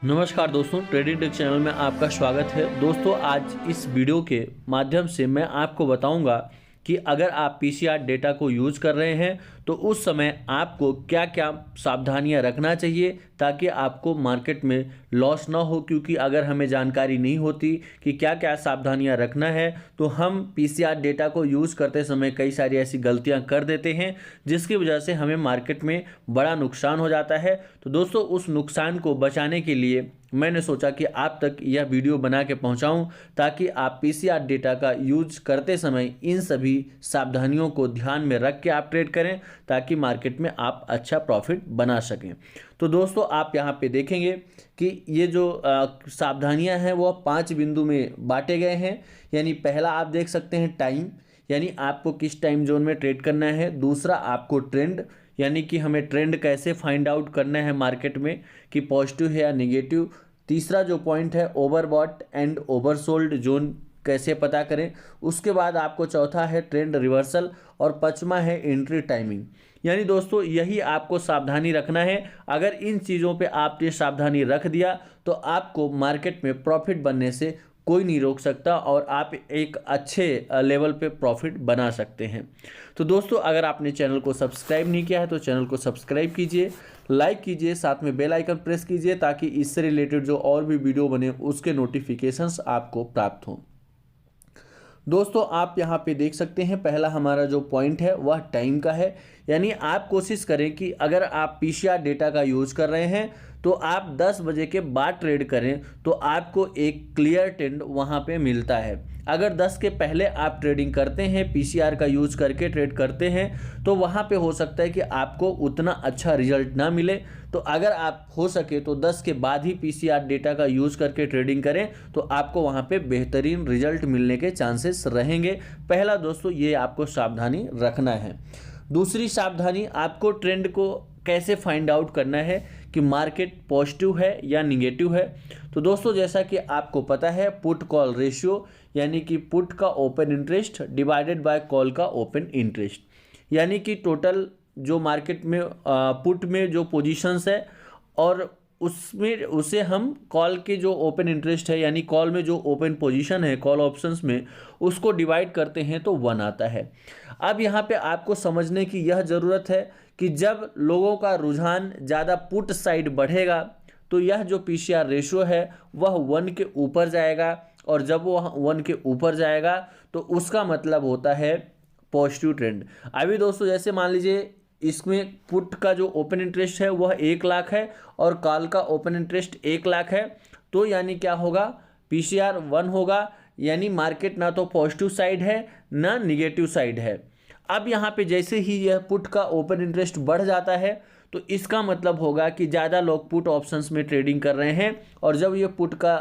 नमस्कार दोस्तों, trading take channel में आपका स्वागत है। दोस्तों, आज इस वीडियो के माध्यम से मैं आपको बताऊंगा कि अगर आप पीसीआर डेटा को यूज़ कर रहे हैं तो उस समय आपको क्या क्या सावधानियां रखना चाहिए ताकि आपको मार्केट में लॉस ना हो। क्योंकि अगर हमें जानकारी नहीं होती कि क्या क्या सावधानियां रखना है तो हम पीसीआर डेटा को यूज़ करते समय कई सारी ऐसी गलतियां कर देते हैं जिसकी वजह से हमें मार्केट में बड़ा नुकसान हो जाता है। तो दोस्तों, उस नुकसान को बचाने के लिए मैंने सोचा कि आप तक यह वीडियो बना के पहुंचाऊं ताकि आप पीसीआर डेटा का यूज करते समय इन सभी सावधानियों को ध्यान में रख के आप ट्रेड करें ताकि मार्केट में आप अच्छा प्रॉफिट बना सकें। तो दोस्तों, आप यहां पे देखेंगे कि ये जो सावधानियां हैं वो 5 बिंदु में बांटे गए हैं। यानी पहला आप देख सकते हैं टाइम, यानी आपको किस टाइम जोन में ट्रेड करना है। दूसरा आपको ट्रेंड, यानी कि हमें ट्रेंड कैसे फाइंड आउट करना है मार्केट में कि पॉजिटिव है या नेगेटिव। तीसरा जो पॉइंट है ओवरबॉट एंड ओवरसोल्ड जोन कैसे पता करें। उसके बाद आपको चौथा है ट्रेंड रिवर्सल और पांचवा है एंट्री टाइमिंग। यानी दोस्तों, यही आपको सावधानी रखना है। अगर इन चीज़ों पे आपने सावधानी रख दिया तो आपको मार्केट में प्रॉफिट बनने से कोई नहीं रोक सकता और आप एक अच्छे लेवल पे प्रॉफिट बना सकते हैं। तो दोस्तों, अगर आपने चैनल को सब्सक्राइब नहीं किया है तो चैनल को सब्सक्राइब कीजिए, लाइक कीजिए, साथ में बेल आइकन प्रेस कीजिए ताकि इससे रिलेटेड जो और भी वीडियो बने उसके नोटिफिकेशंस आपको प्राप्त हों। दोस्तों, आप यहाँ पे देख सकते हैं पहला हमारा जो पॉइंट है वह टाइम का है। यानी आप कोशिश करें कि अगर आप पीसीआर डेटा का यूज़ कर रहे हैं तो आप 10 बजे के बाद ट्रेड करें तो आपको एक क्लियर ट्रेंड वहाँ पे मिलता है। अगर 10 के पहले आप ट्रेडिंग करते हैं, पीसीआर का यूज़ करके ट्रेड करते हैं तो वहाँ पे हो सकता है कि आपको उतना अच्छा रिजल्ट ना मिले। तो अगर आप हो सके तो 10 के बाद ही पीसीआर डेटा का यूज़ करके ट्रेडिंग करें तो आपको वहाँ पे बेहतरीन रिजल्ट मिलने के चांसेस रहेंगे। पहला दोस्तों, ये आपको सावधानी रखना है। दूसरी सावधानी, आपको ट्रेंड को कैसे फाइंड आउट करना है कि मार्केट पॉजिटिव है या निगेटिव है। तो दोस्तों, जैसा कि आपको पता है पुट कॉल रेशियो, यानी कि पुट का open interest divided by call का ओपन इंटरेस्ट, यानी कि टोटल जो मार्केट में पुट में जो पोजीशंस है और उसमें उसे हम कॉल के जो ओपन इंटरेस्ट है, यानी कॉल में जो ओपन पोजीशन है कॉल ऑप्शंस में, उसको डिवाइड करते हैं तो 1 आता है। अब यहाँ पे आपको समझने की यह ज़रूरत है कि जब लोगों का रुझान ज़्यादा पुट साइड बढ़ेगा तो यह जो पीसीआर रेशियो है वह 1 के ऊपर जाएगा, और जब वह 1 के ऊपर जाएगा तो उसका मतलब होता है पॉजिटिव ट्रेंड। अभी दोस्तों, जैसे मान लीजिए इसमें पुट का जो ओपन इंटरेस्ट है वह 1 लाख है और कॉल का ओपन इंटरेस्ट 1 लाख है, तो यानी क्या होगा, पीसीआर 1 होगा। यानी मार्केट ना तो पॉजिटिव साइड है ना निगेटिव साइड है। अब यहाँ पे जैसे ही यह पुट का ओपन इंटरेस्ट बढ़ जाता है तो इसका मतलब होगा कि ज़्यादा लोग पुट ऑप्शंस में ट्रेडिंग कर रहे हैं, और जब यह पुट का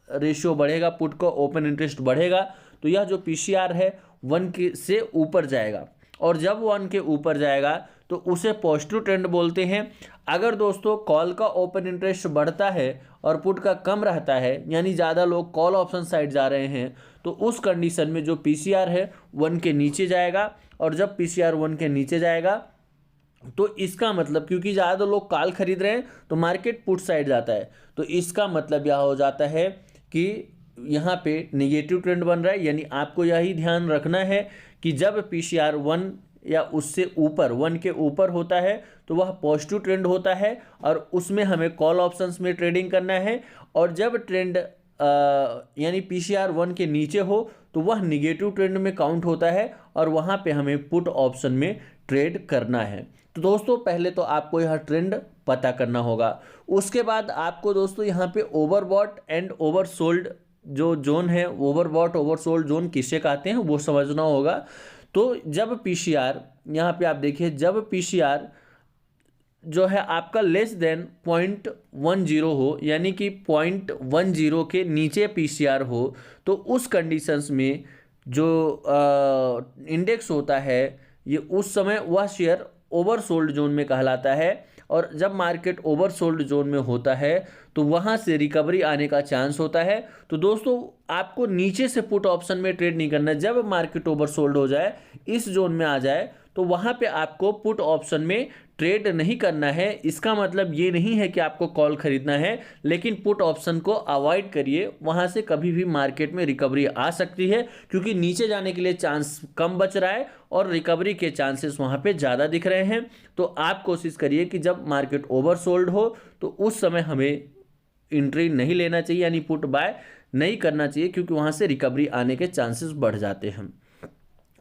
रेशियो बढ़ेगा, पुट का ओपन इंटरेस्ट बढ़ेगा, तो यह जो पीसीआर है 1 के से ऊपर जाएगा, और जब 1 के ऊपर जाएगा तो उसे पॉजिटिव ट्रेंड बोलते हैं। अगर दोस्तों कॉल का ओपन इंटरेस्ट बढ़ता है और पुट का कम रहता है, यानी ज़्यादा लोग कॉल ऑप्शन साइड जा रहे हैं, तो उस कंडीशन में जो पीसीआर है 1 के नीचे जाएगा, और जब पीसीआर 1 के नीचे जाएगा तो इसका मतलब, क्योंकि ज़्यादा लोग कॉल खरीद रहे हैं तो मार्केट पुट साइड जाता है, तो इसका मतलब यह हो जाता है कि यहाँ पे नेगेटिव ट्रेंड बन रहा है। यानी आपको यही ध्यान रखना है कि जब पीसीआर 1 या उससे ऊपर 1 के ऊपर होता है तो वह पॉजिटिव ट्रेंड होता है और उसमें हमें कॉल ऑप्शंस में ट्रेडिंग करना है, और जब ट्रेंड यानी पीसीआर 1 के नीचे हो तो वह निगेटिव ट्रेंड में काउंट होता है और वहाँ पे हमें पुट ऑप्शन में ट्रेड करना है। तो दोस्तों, पहले तो आपको यह ट्रेंड पता करना होगा। उसके बाद आपको दोस्तों यहाँ पे ओवरबॉट एंड ओवरसोल्ड जो जोन है, ओवरबॉट ओवरसोल्ड जोन किसे कहते हैं वो समझना होगा। तो जब पीसीआर, यहाँ पे आप देखिए, जब पीसीआर जो है आपका लेस देन 0.10 हो, यानी कि 0.10 के नीचे पीसीआर हो, तो उस कंडीशंस में जो इंडेक्स होता है ये उस समय वह शेयर ओवरसोल्ड जोन में कहलाता है, और जब मार्केट ओवरसोल्ड जोन में होता है तो वहाँ से रिकवरी आने का चांस होता है। तो दोस्तों, आपको नीचे से पुट ऑप्शन में ट्रेड नहीं करना है। जब मार्केट ओवरसोल्ड हो जाए, इस जोन में आ जाए, तो वहाँ पे आपको पुट ऑप्शन में ट्रेड नहीं करना है। इसका मतलब ये नहीं है कि आपको कॉल खरीदना है, लेकिन पुट ऑप्शन को अवॉइड करिए। वहाँ से कभी भी मार्केट में रिकवरी आ सकती है, क्योंकि नीचे जाने के लिए चांस कम बच रहा है और रिकवरी के चांसेस वहाँ पे ज़्यादा दिख रहे हैं। तो आप कोशिश करिए कि जब मार्केट ओवरसोल्ड हो तो उस समय हमें एंट्री नहीं लेना चाहिए, यानी पुट बाय नहीं करना चाहिए, क्योंकि वहाँ से रिकवरी आने के चांसेस बढ़ जाते हैं।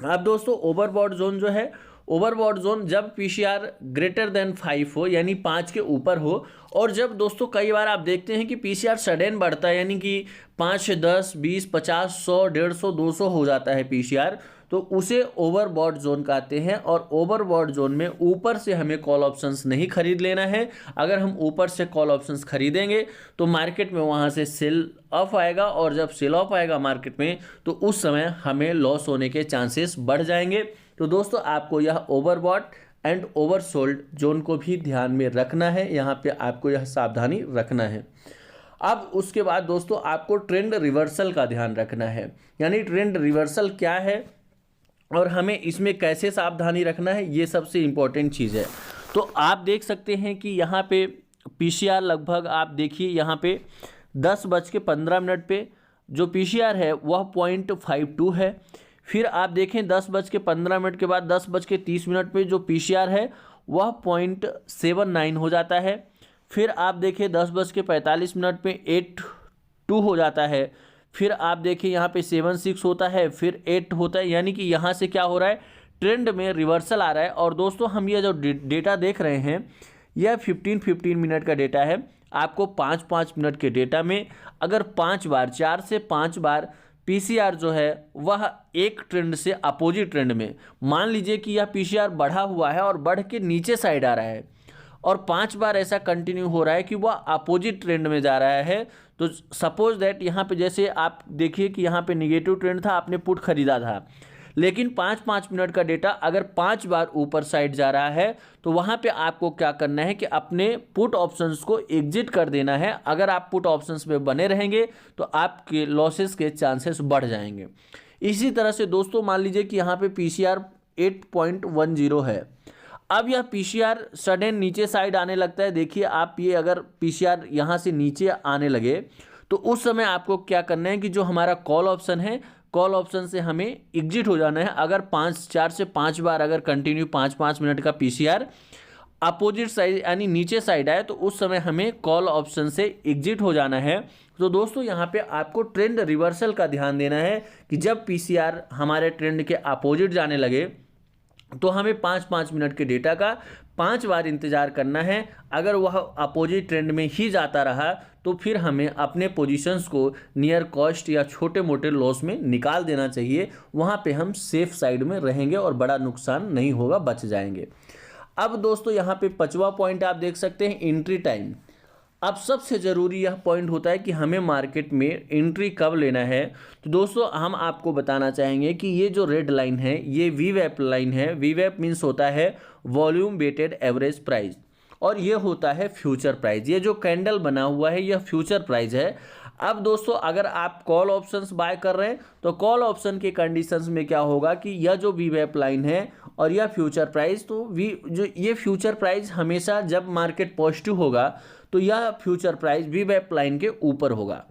अब दोस्तों ओवरबॉट जोन जो है, ओवरबॉट जोन जब पीसीआर ग्रेटर देन 5 हो, यानी 5 के ऊपर हो, और जब दोस्तों कई बार आप देखते हैं कि पीसीआर सडन बढ़ता है, यानी कि 5, 10, 20, 50, 100, 150, 200 हो जाता है पीसीआर, तो उसे ओवरबॉट जोन कहते हैं। और ओवरबॉट जोन में ऊपर से हमें कॉल ऑप्शंस नहीं खरीद लेना है। अगर हम ऊपर से कॉल ऑप्शंस खरीदेंगे तो मार्केट में वहाँ से सेल ऑफ आएगा, और जब सेल ऑफ आएगा मार्केट में तो उस समय हमें लॉस होने के चांसेस बढ़ जाएंगे। तो दोस्तों आपको यह ओवरबॉट एंड ओवरसोल्ड जोन को भी ध्यान में रखना है, यहाँ पे आपको यह सावधानी रखना है। अब उसके बाद दोस्तों आपको ट्रेंड रिवर्सल का ध्यान रखना है, यानी ट्रेंड रिवर्सल क्या है और हमें इसमें कैसे सावधानी रखना है, ये सबसे इम्पोर्टेंट चीज़ है। तो आप देख सकते हैं कि यहाँ पे पीसीआर लगभग आप देखिए यहाँ पे 10:15 पे जो पीसीआर है वह 0.52 है। फिर आप देखें 10:15 के बाद 10:30 पे जो पीसीआर है वह 0.79 हो जाता है। फिर आप देखें 10:45 पे 82 हो जाता है। फिर आप देखिए यहाँ पे 76 होता है, फिर 8 होता है, यानी कि यहाँ से क्या हो रहा है, ट्रेंड में रिवर्सल आ रहा है। और दोस्तों हम ये जो डेटा देख रहे हैं यह 15-15 मिनट का डेटा है। आपको 5-5 मिनट के डेटा में अगर 5 बार, 4 से 5 बार पीसीआर जो है वह एक ट्रेंड से अपोजिट ट्रेंड में, मान लीजिए कि यह पीसीआर बढ़ा हुआ है और बढ़ के नीचे साइड आ रहा है, और 5 बार ऐसा कंटिन्यू हो रहा है कि वह अपोजिट ट्रेंड में जा रहा है, तो सपोज दैट यहाँ पे जैसे आप देखिए कि यहाँ पे निगेटिव ट्रेंड था, आपने पुट खरीदा था, लेकिन 5-5 मिनट का डेटा अगर 5 बार ऊपर साइड जा रहा है तो वहाँ पे आपको क्या करना है कि अपने पुट ऑप्शंस को एग्जिट कर देना है। अगर आप पुट ऑप्शंस में बने रहेंगे तो आपके लॉसेस के चांसेस बढ़ जाएंगे। इसी तरह से दोस्तों मान लीजिए कि यहाँ पे पीसीआर 8.10 है। अब यह पीसीआर सडन नीचे साइड आने लगता है। देखिए आप ये अगर पीसीआर यहाँ से नीचे आने लगे तो उस समय आपको क्या करना है कि जो हमारा कॉल ऑप्शन है, कॉल ऑप्शन से हमें एग्जिट हो जाना है। अगर 4 से 5 बार अगर कंटिन्यू 5-5 मिनट का पीसीआर अपोजिट साइड यानी नीचे साइड आए तो उस समय हमें कॉल ऑप्शन से एग्जिट हो जाना है। तो दोस्तों यहाँ पे आपको ट्रेंड रिवर्सल का ध्यान देना है कि जब पीसीआर हमारे ट्रेंड के अपोजिट जाने लगे तो हमें 5-5 मिनट के डेटा का 5 बार इंतज़ार करना है। अगर वह अपोजिट ट्रेंड में ही जाता रहा तो फिर हमें अपने पोजीशंस को नियर कॉस्ट या छोटे मोटे लॉस में निकाल देना चाहिए। वहाँ पे हम सेफ साइड में रहेंगे और बड़ा नुकसान नहीं होगा, बच जाएंगे। अब दोस्तों यहाँ पे 5वां पॉइंट आप देख सकते हैं, एंट्री टाइम। अब सबसे ज़रूरी यह पॉइंट होता है कि हमें मार्केट में एंट्री कब लेना है। तो दोस्तों हम आपको बताना चाहेंगे कि ये जो रेड लाइन है ये वीवैप लाइन है। वीवैप मीन्स होता है वॉल्यूम वेटेड एवरेज प्राइस, और ये होता है फ्यूचर प्राइस। ये जो कैंडल बना हुआ है यह फ्यूचर प्राइस है। अब दोस्तों अगर आप कॉल ऑप्शंस बाय कर रहे हैं तो कॉल ऑप्शन के कंडीशंस में क्या होगा कि यह जो वीवैप लाइन है और यह फ्यूचर प्राइस, तो ये फ्यूचर प्राइस हमेशा जब मार्केट पॉजिटिव होगा तो यह फ्यूचर प्राइस वीवैप लाइन के ऊपर होगा।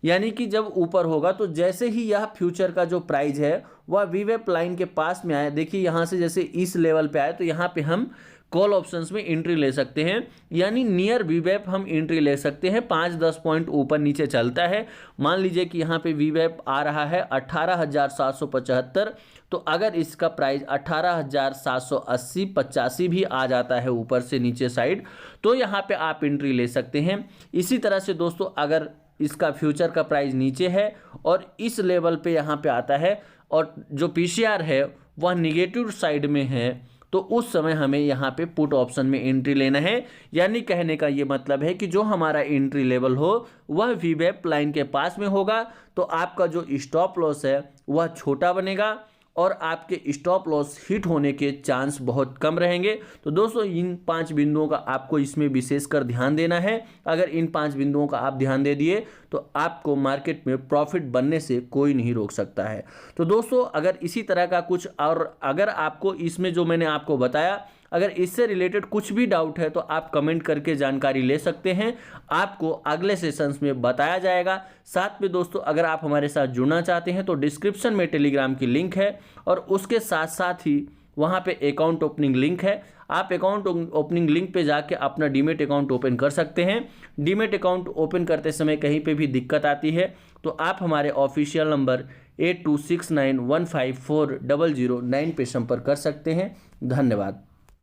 यानी कि जब ऊपर होगा तो जैसे ही यह फ्यूचर का जो प्राइस है वह वीवैप लाइन के पास में आए, देखिए यहाँ से जैसे इस लेवल पे आए तो यहाँ पे हम कॉल ऑप्शंस में एंट्री ले सकते हैं, यानी नियर वीवैप हम एंट्री ले सकते हैं। 5-10 पॉइंट ऊपर नीचे चलता है, मान लीजिए कि यहाँ पे वीवैप आ रहा है 18,775, तो अगर इसका प्राइस 18,780-85 भी आ जाता है ऊपर से नीचे साइड तो यहाँ पे आप एंट्री ले सकते हैं। इसी तरह से दोस्तों अगर इसका फ्यूचर का प्राइस नीचे है और इस लेवल पे यहाँ पे आता है और जो पीसीआर है वह निगेटिव साइड में है तो उस समय हमें यहाँ पे पुट ऑप्शन में एंट्री लेना है। यानी कहने का ये मतलब है कि जो हमारा एंट्री लेवल हो वह वीवैप लाइन के पास में होगा तो आपका जो स्टॉप लॉस है वह छोटा बनेगा और आपके स्टॉप लॉस हिट होने के चांस बहुत कम रहेंगे। तो दोस्तों इन 5 बिंदुओं का आपको इसमें विशेषकर ध्यान देना है। अगर इन 5 बिंदुओं का आप ध्यान दे दिए तो आपको मार्केट में प्रॉफिट बनने से कोई नहीं रोक सकता है। तो दोस्तों अगर इसी तरह का कुछ और अगर आपको इसमें जो मैंने आपको बताया अगर इससे रिलेटेड कुछ भी डाउट है तो आप कमेंट करके जानकारी ले सकते हैं, आपको अगले सेशंस में बताया जाएगा। साथ में दोस्तों अगर आप हमारे साथ जुड़ना चाहते हैं तो डिस्क्रिप्शन में टेलीग्राम की लिंक है और उसके साथ साथ ही वहाँ पे अकाउंट ओपनिंग लिंक है। आप अकाउंट ओपनिंग लिंक पे जाके अपना डीमेट अकाउंट ओपन कर सकते हैं। डीमेट अकाउंट ओपन करते समय कहीं पे भी दिक्कत आती है तो आप हमारे ऑफिशियल नंबर 8269154009 पे संपर्क कर सकते हैं। धन्यवाद।